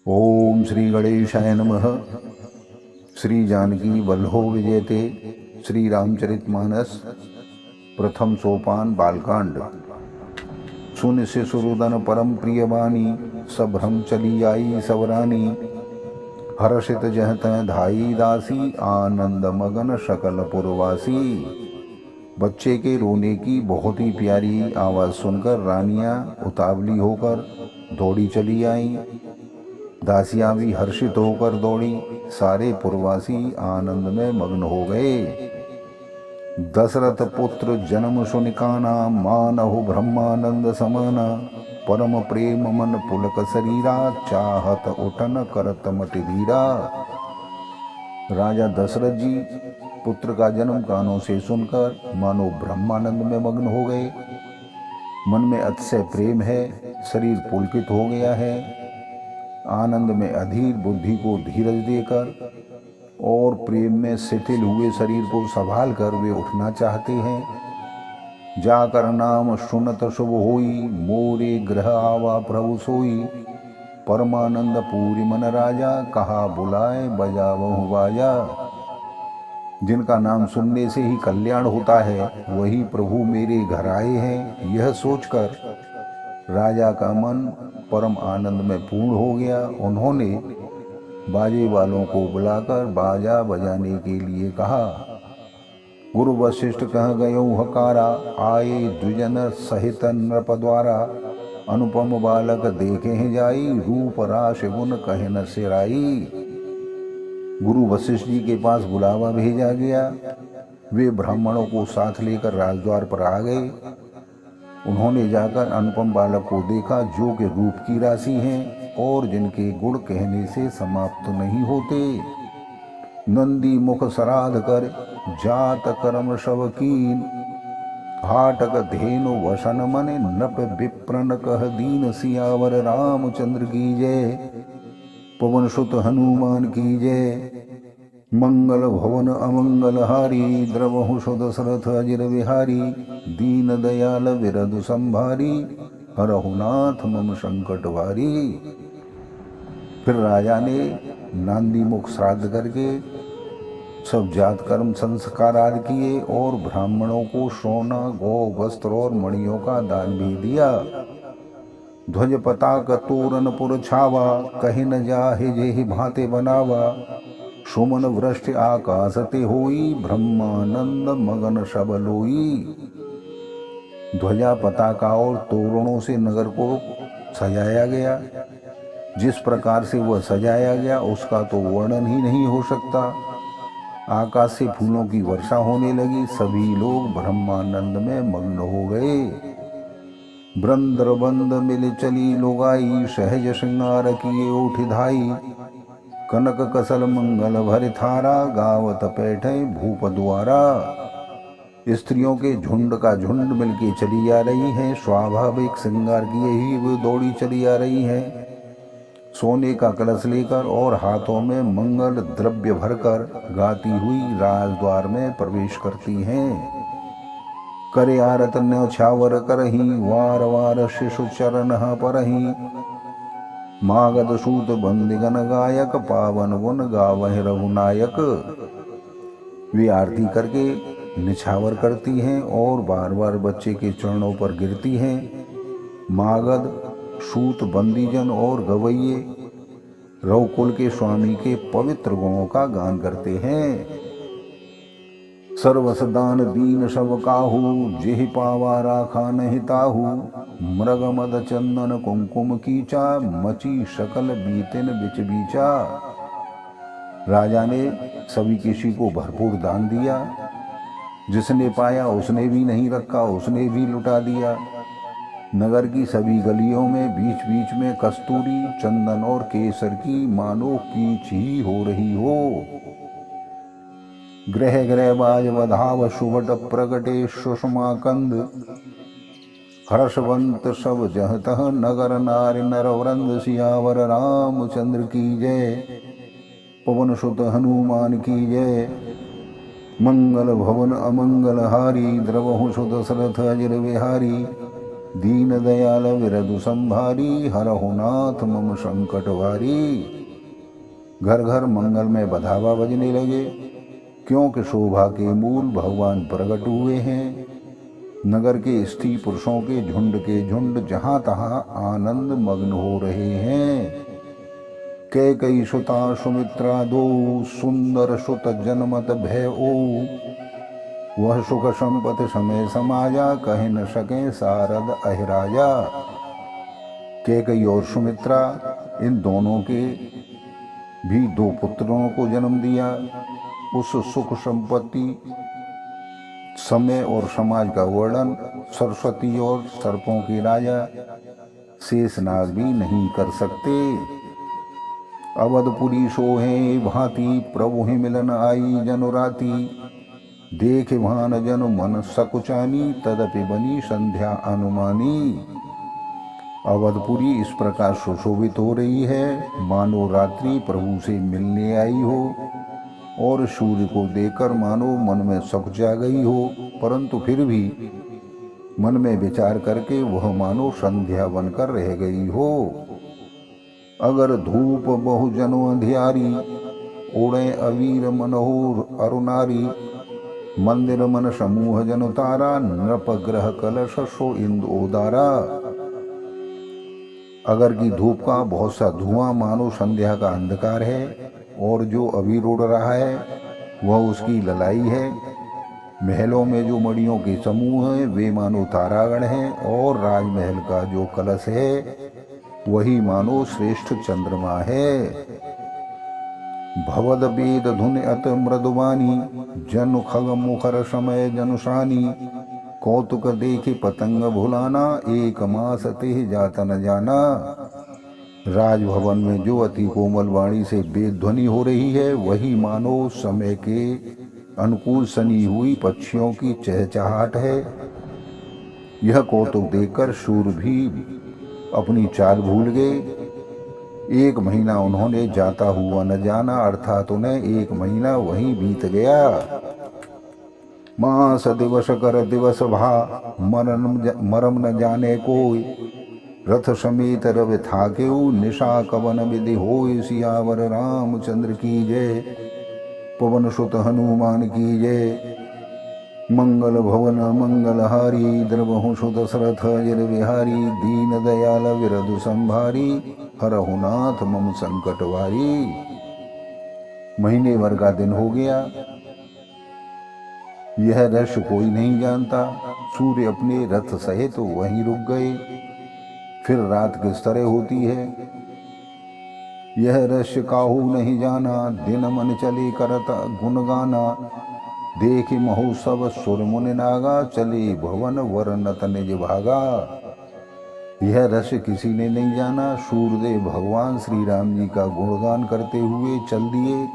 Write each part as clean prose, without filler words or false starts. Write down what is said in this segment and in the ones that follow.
ओम श्री गणेशाय नमः। श्री जानकी वल्लभो विजयते। श्री रामचरितमानस प्रथम सोपान बालकांड। सुन शिशुरुदन परम प्रिय बानी, सभ्रम चली आई सवरानी। हर्षित जह तह धाई दासी, आनंद मगन सकल पुरवासी। बच्चे के रोने की बहुत ही प्यारी आवाज सुनकर रानियां उतावली होकर दौड़ी चली आईं। दासियां भी हर्षित होकर दौड़ी। सारे पुरवासी आनंद में मग्न हो गए। दशरथ पुत्र जन्म सुनिकाना, मानहु ब्रह्मानंद समाना। परम प्रेम मन पुलक शरीरा, चाहत उठन करत मति धीरा। राजा दशरथ जी पुत्र का जन्म कानों से सुनकर मानो ब्रह्मानंद में मग्न हो गए। मन में अतिशय प्रेम है, शरीर पुलकित हो गया है। आनंद में अधीर बुद्धि को धीरज देकर और प्रेम में शिथिल हुए शरीर को संभाल कर वे उठना चाहते हैं। जाकर नाम सुनत शुभ होई, मोरे ग्रह आवा प्रभु सोई। परमानंद पूरी मन राजा, कहा बुलाए बजावहु बाजा। जिनका नाम सुनने से ही कल्याण होता है, वही प्रभु मेरे घर आए हैं। यह सोचकर राजा का मन परम आनंद में पूर्ण हो गया। उन्होंने बाजे वालों को बुलाकर बाजा बजाने के लिए कहा। गुरु वशिष्ठ कह गयो हकारा, आए द्विजन सहित नृप द्वारा। अनुपम बालक देखे हैं जाई, रूप राश गुण कहे न सिराई। गुरु वशिष्ठ जी के पास बुलावा भेजा गया। वे ब्राह्मणों को साथ लेकर राजद्वार पर आ गए। उन्होंने जाकर अनुपम बालक को देखा, जो कि रूप की राशि हैं और जिनके गुण कहने से समाप्त नहीं होते। नंदी मुख सराध कर, जात कर्म शवकीन। हाटक धेनु वसन मने, नृप विप्रन कह दीन। सियावर रामचंद्र की जय, पवन सुत हनुमान की जय। मंगल भवन अमंगल हारी, द्रवहु सुदशरथ अजिर विहारी। दीन दयाल विरधु संभारी, हरहु नाथ मम संकट भारी। फिर राजा ने नांदी मुख श्राद्ध करके सब जात कर्म संस्कार आदि किए और ब्राह्मणों को सोना, गौ, वस्त्र और मणियों का दान भी दिया। ध्वज पताक तोरण पुर छावा, कहीं न जाहे जेहि भांति बनावा। सुमन वृष्टि आकाशते होई, ब्रह्मानंद मगन सब लोई। ध्वजा, पताका और तोरणों से नगर को सजाया गया। जिस प्रकार से वह सजाया गया उसका तो वर्णन ही नहीं हो सकता। आकाश से फूलों की वर्षा होने लगी। सभी लोग ब्रह्मानंद में मग्न हो गए। ब्रंद्रबंद मिल चली लोगाई, सहज श्रृंगार किए उठ धाई। कनक कसल मंगल भर थारा, गावत पैठे भूप द्वारा। स्त्रियों के झुंड का झुंड मिलके चली आ रही हैं। स्वाभाविक श्रृंगार किए ही वो दौड़ी चली आ रही हैं। सोने का कलश लेकर और हाथों में मंगल द्रव्य भरकर गाती हुई राजद्वार में प्रवेश करती हैं। करे आरत न्यौछावर करही, वार वार शिशु चरण परही। मागध सूत बंदिगन गायक, पावन गुण गावहि रघुनायक। वे आरती करके निछावर करती हैं और बार बार बच्चे के चरणों पर गिरती हैं। मागध, सूत, बंदीजन और गवैये रघुकुल के स्वामी के पवित्र गुणों का गान करते हैं। सर्वस दान दीन सब काहू, जेहि पावा राखा नहीं ताहू। मृग मद चंदन कुमकुम कीचा, मची सकल बीतिन बिच बीचा। राजा ने सभी किसी को भरपूर दान दिया। जिसने पाया उसने भी नहीं रखा, उसने भी लुटा दिया। नगर की सभी गलियों में बीच बीच में कस्तूरी, चंदन और केसर की मानो कीच ही हो रही हो। ग्रह ग्रह बाज बधाव, सुबट प्रगटे सुषमा कंद। हर्षवंत सब जहतः, नगर नारी नरवृंद। सियावर रामचंद्र की जय, पवन सुत हनुमान की जय। मंगल भवन अमंगल हारी, द्रवहु सुदशरथ अजिर विहारी। दीन दयाल विरधु संभारी, हरहु नाथ मम संकट वारी। घर घर मंगल में बधावा बजने लगे, क्योंकि शोभा के मूल भगवान प्रकट हुए हैं। नगर के स्त्री पुरुषों के झुंड जहां तहां आनंद मग्न हो रहे हैं। कैकई सुता सुमित्रा दो, सुंदर सुत जनमत भय ओ। वह सुख संपत्ति समय समाया, कह न सके सारद अहिराजा। कैकई और सुमित्रा, इन दोनों के भी दो पुत्रों को जन्म दिया। उस सुख संपत्ति, समय और समाज का वर्णन सरस्वती और सर्पों के राजा शेषनाग भी नहीं कर सकते। अवधपुरी सोहे भांति, प्रभु ही मिलन आई जनुराती। देख भान जनु मन सकुचानी, तदपि बनी संध्या अनुमानी। अवधपुरी इस प्रकार सुशोभित हो रही है, मानो रात्रि प्रभु से मिलने आई हो, और सूर्य को देखकर मानो मन में सकुचा गई हो, परंतु फिर भी मन में विचार करके वह मानो संध्या बनकर रह गई हो। अगर धूप बहु जनो अंधियारी, ओढ़े अवीर मनोहर अरुणारी। मंदिर मन समूह जन तारा, नृप ग्रह कलश सो इंद ओदारा। अगर की धूप का बहुत सा धुआं मानो संध्या का अंधकार है, और जो अबीर उड़ रहा है वह उसकी ललाई है। महलों में जो मड़ियों के समूह हैं वे मानो तारागण हैं, और राजमहल का जो कलश है वही मानो श्रेष्ठ चंद्रमा है। भवद वेद धुन अत मृदुवानी, जनु खग मुखर समय जनुषानी। कौतुक देखे पतंग भुलाना, एक मास तेह जात न जाना। राजभवन में जो अति कोमल वाणी से वेद ध्वनि हो रही है, वही मानो समय के अनुकूल सनी हुई पक्षियों की चहचहाट है। यह कौतुक देखकर शूर भी अपनी चाल भूल गए। एक महीना उन्होंने जाता हुआ न जाना, अर्थात उन्हें एक महीना वहीं बीत गया। मास दिवस कर दिवस भा, मरम न जाने कोई। रथ समेत रवि थाकेऊ, निशा कवन विधि होय। सियावर रामचंद्र की जय, पवन सुत हनुमान की जय। मंगल भवन मंगलहारी, द्रवहु सुत दशरथ अजर विहारी। दीन दयाल विरधु संभारी, हरहु नाथ मम संकट वारी। महीने भर का दिन हो गया, यह रहस्य कोई नहीं जानता। सूर्य अपने रथ सहित तो वहीं रुक गए। फिर रात किस तरह होती है यह रहस्य काहू नहीं जाना। दिन मन चले करत गुण गाना, देखे महोत्सव सुर मुनि नागा। चले भवन वर्णत निज भागा। यह रहस्य किसी ने नहीं जाना। सूर्यदेव भगवान श्री राम जी का गुणगान करते हुए चल दिए।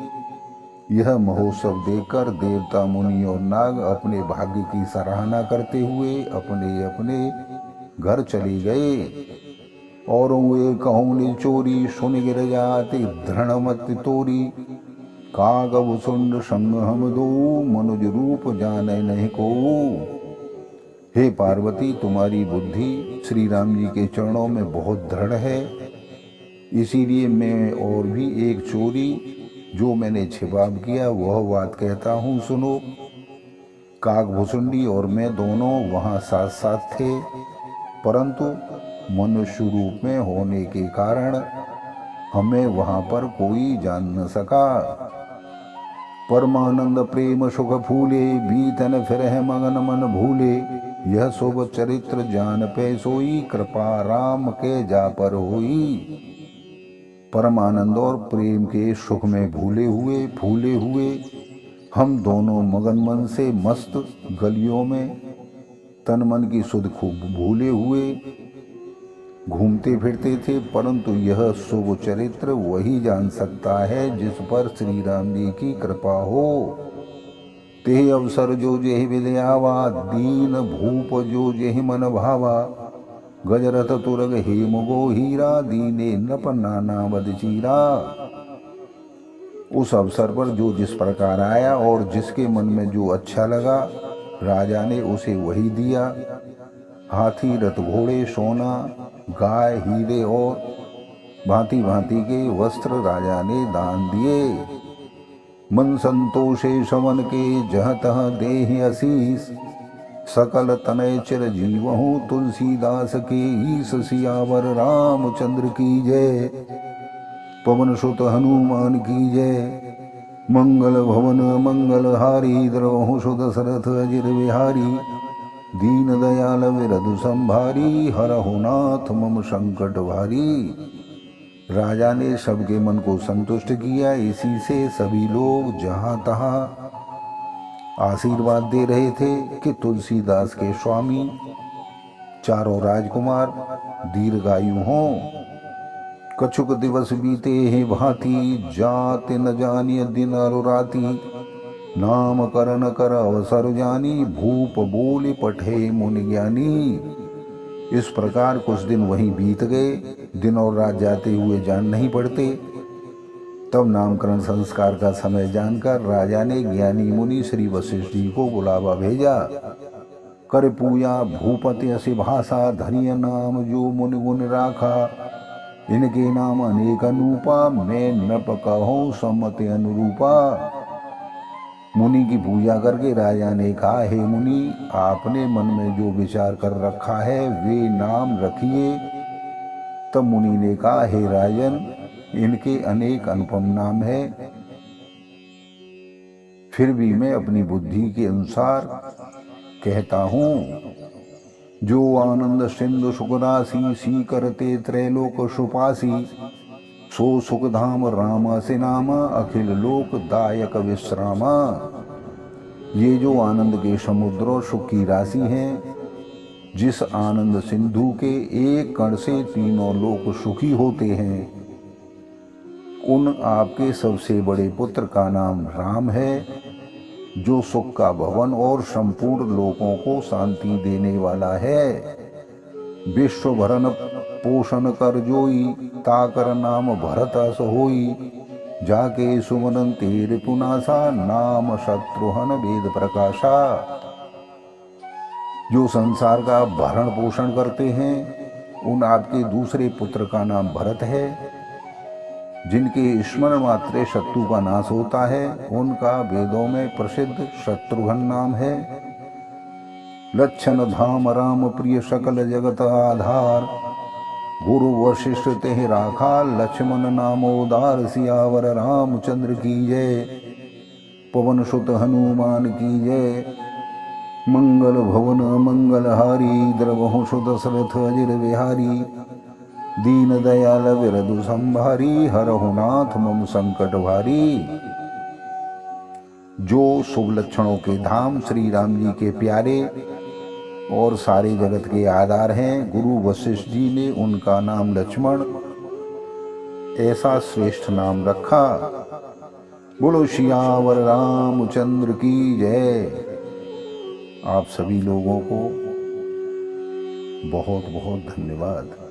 यह महोत्सव देखकर देवता मुनि और नाग अपने भाग्य की सराहना करते हुए अपने अपने घर चले गए। और वे कहूँ ने चोरी, सुन गिर जाते धृणमत तोरी। कागव सुंड संग हम दो, मनुज रूप जाने नहीं को। हे पार्वती, तुम्हारी बुद्धि श्री राम जी के चरणों में बहुत दृढ़ है, इसीलिए मैं और भी एक चोरी जो मैंने छिपाव किया वह बात कहता हूँ, सुनो। काकभुसुंडी और मैं दोनों वहाँ साथ साथ थे, परंतु मनुष्य रूप में होने के कारण हमें वहाँ पर कोई जान न सका। परमानंद प्रेम सुख फूले, बीतन फिर है मगन मन भूले। यह शुभ चरित्र जान पे सोई, कृपा राम के जा पर होई। परमानंद और प्रेम के सुख में फूले हुए हम दोनों मगन मन से मस्त गलियों में तन मन की सुध खूब भूले हुए घूमते फिरते थे, परंतु यह शुभ चरित्र वही जान सकता है जिस पर श्री राम जी की कृपा हो। ते अवसर जो जेहि विधि आवा, दीन भूप जो जेहि मन भावा। गजरथ तुरग हेम गो हीरा, दीने नृप नाना बद चीरा। उस अवसर पर जो जिस प्रकार आया और जिसके मन में जो अच्छा लगा, राजा ने उसे वही दिया। हाथी रथ घोड़े सोना गाय हीरे और भांति भांति के वस्त्र राजा ने दान दिए। मन संतोषे शवन के जहतः देहि असीस, सकल तनय चिर जीवहु तुलसीदास के ईस। सियावर रामचंद्र की जय, पवन सुत हनुमान की जय। मंगल भवन मंगल हारी, द्रवहु सुत सरथ अजिर विहारी। दीन दयाल विरधु संभारी, हरहु नाथ मम संकट भारी। राजा ने सबके मन को संतुष्ट किया। इसी से सभी लोग जहाँ तहाँ आशीर्वाद दे रहे थे कि तुलसीदास के स्वामी चारों राजकुमार दीर्घायु हों। कछुक दिवस बीते हैं भांति, जाते न जानिय दिन और राति। नाम करन कर अवसर जानी, भूप बोले पठे मुनि ज्ञानी। इस प्रकार कुछ दिन वहीं बीत गए। दिन और रात जाते हुए जान नहीं पड़ते। तब नामकरण संस्कार का समय जानकर राजा ने ज्ञानी मुनि श्री वशिष्ठ जी को बुलावा भेजा। कर पूजा भूपति असी भाषा, धरिय नाम जो मुनि गुण राखा। इनके नाम अनेक अनुपा, मैं नप कहूँ सम्मति अनुरूपा। मुनि की पूजा करके राजा ने कहा, हे मुनि, आपने मन में जो विचार कर रखा है वे नाम रखिए। तब मुनि ने कहा, हे राजन, इनके अनेक अनुपम नाम है, फिर भी मैं अपनी बुद्धि के अनुसार कहता हूँ। जो आनंद सिंधु सुखदासी, सी करते त्रैलोक सुपासी। सो सुखधाम रामा से नामा, अखिल लोक दायक विश्रामा। ये जो आनंद के समुद्र और सुख की राशि हैं, जिस आनंद सिंधु के एक कण से तीनों लोक सुखी होते हैं, उन आपके सबसे बड़े पुत्र का नाम राम है, जो सुख का भवन और संपूर्ण लोकों को शांति देने वाला है। विश्व भरन पोषण कर जोई, ताकर नाम भरत अस होई। जाके सुमरन तेरे पुनासा, नाम शत्रुहन वेद प्रकाशा। जो संसार का भरण पोषण करते हैं, उन आपके दूसरे पुत्र का नाम भरत है। जिनके स्मरण मात्र शत्रु का नाश होता है, उनका वेदों में प्रसिद्ध शत्रुघ्न नाम है। लक्षण धाम राम प्रिय सकल जगत आधार। गुरु वशिष्ठ तेह राखा, लक्ष्मण नामोदार। सियावर रामचंद्र की जय, पवन सुत हनुमान की जय। मंगल भवन मंगल हारी, द्रवहु सुत सरथ अजिर विहारी। दीन दयाल विरधु संभारी, हरहु नाथ मम संकट भारी। जो शुभ लक्षणों के धाम श्री राम जी के प्यारे और सारे जगत के आधार हैं, गुरु वशिष्ठ जी ने उनका नाम लक्ष्मण ऐसा श्रेष्ठ नाम रखा। बोलो सियावर रामचंद्र की जय। आप सभी लोगों को बहुत बहुत धन्यवाद।